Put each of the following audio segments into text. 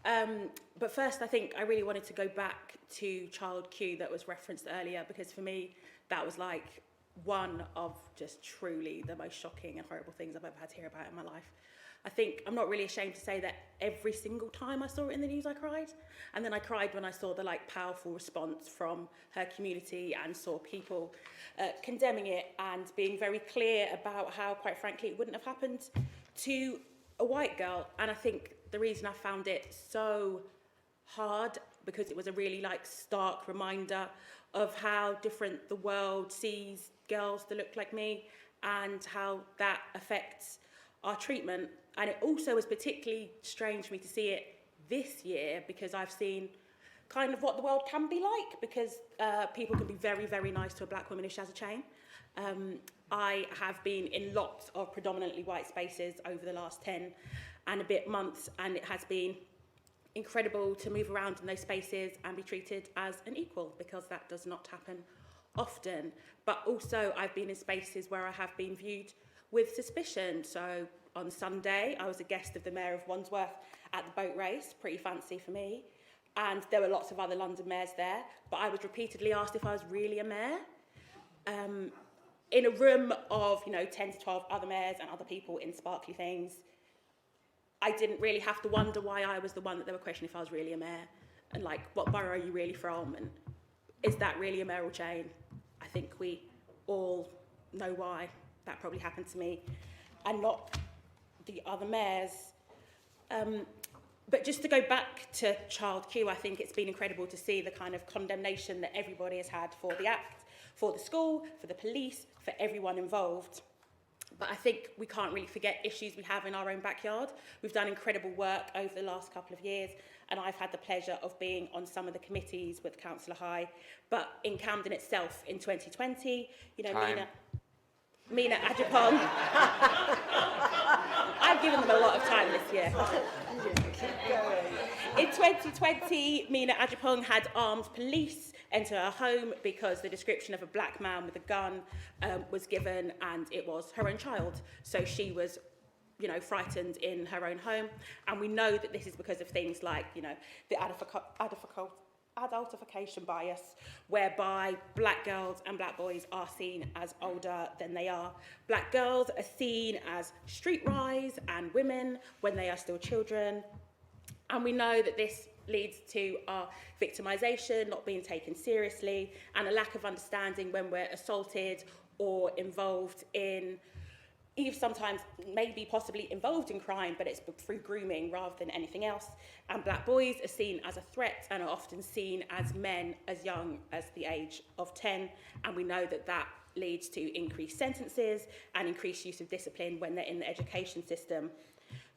But first, I think I really wanted to go back to Child Q that was referenced earlier, because for me, that was like one of just truly the most shocking and horrible things I've ever had to hear about in my life. I think I'm not really ashamed to say that every single time I saw it in the news, I cried. And then I cried when I saw the powerful response from her community and saw people condemning it and being very clear about how, quite frankly, it wouldn't have happened to a white girl. And I think the reason I found it so hard, because it was a really stark reminder of how different the world sees girls that look like me and how that affects our treatment. And it also was particularly strange for me to see it this year, because I've seen kind of what the world can be like, because people can be very, very nice to a black woman if she has a chain. I have been in lots of predominantly white spaces over the last 10 and a bit months, and it has been incredible to move around in those spaces and be treated as an equal, because that does not happen often. But also I've been in spaces where I have been viewed with suspicion. So on Sunday, I was a guest of the Mayor of Wandsworth at the boat race, pretty fancy for me. And there were lots of other London mayors there, but I was repeatedly asked if I was really a mayor. In a room of 10 to 12 other mayors and other people in sparkly things, I didn't really have to wonder why I was the one that they were questioning if I was really a mayor, and what borough are you really from, and is that really a mayoral chain? I think we all know why that probably happened to me and not the other mayors. But just to go back to Child Q, I think it's been incredible to see the kind of condemnation that everybody has had for the act, for the school, for the police, for everyone involved. But I think we can't really forget issues we have in our own backyard. We've done incredible work over the last couple of years, and I've had the pleasure of being on some of the committees with Councillor High. But in Camden itself, in 2020, Mina Ajapong. I've given them a lot of time this year. In 2020, Mina Ajapong had armed police enter her home because the description of a black man with a gun was given, and it was her own child. So she was, frightened in her own home. And we know that this is because of things like, the adultification bias, whereby black girls and black boys are seen as older than they are. Black girls are seen as streetwise and women when they are still children. And we know that this leads to our victimisation, not being taken seriously, and a lack of understanding when we're assaulted or involved in, even sometimes maybe possibly involved in crime, but it's through grooming rather than anything else. And black boys are seen as a threat and are often seen as men as young as the age of 10. And we know that that leads to increased sentences and increased use of discipline when they're in the education system.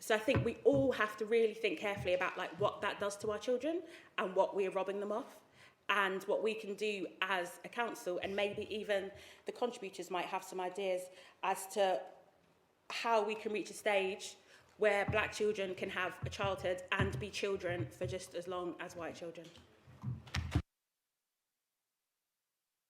So I think we all have to really think carefully about what that does to our children and what we are robbing them of, and what we can do as a council, and maybe even the contributors might have some ideas as to how we can reach a stage where black children can have a childhood and be children for just as long as white children.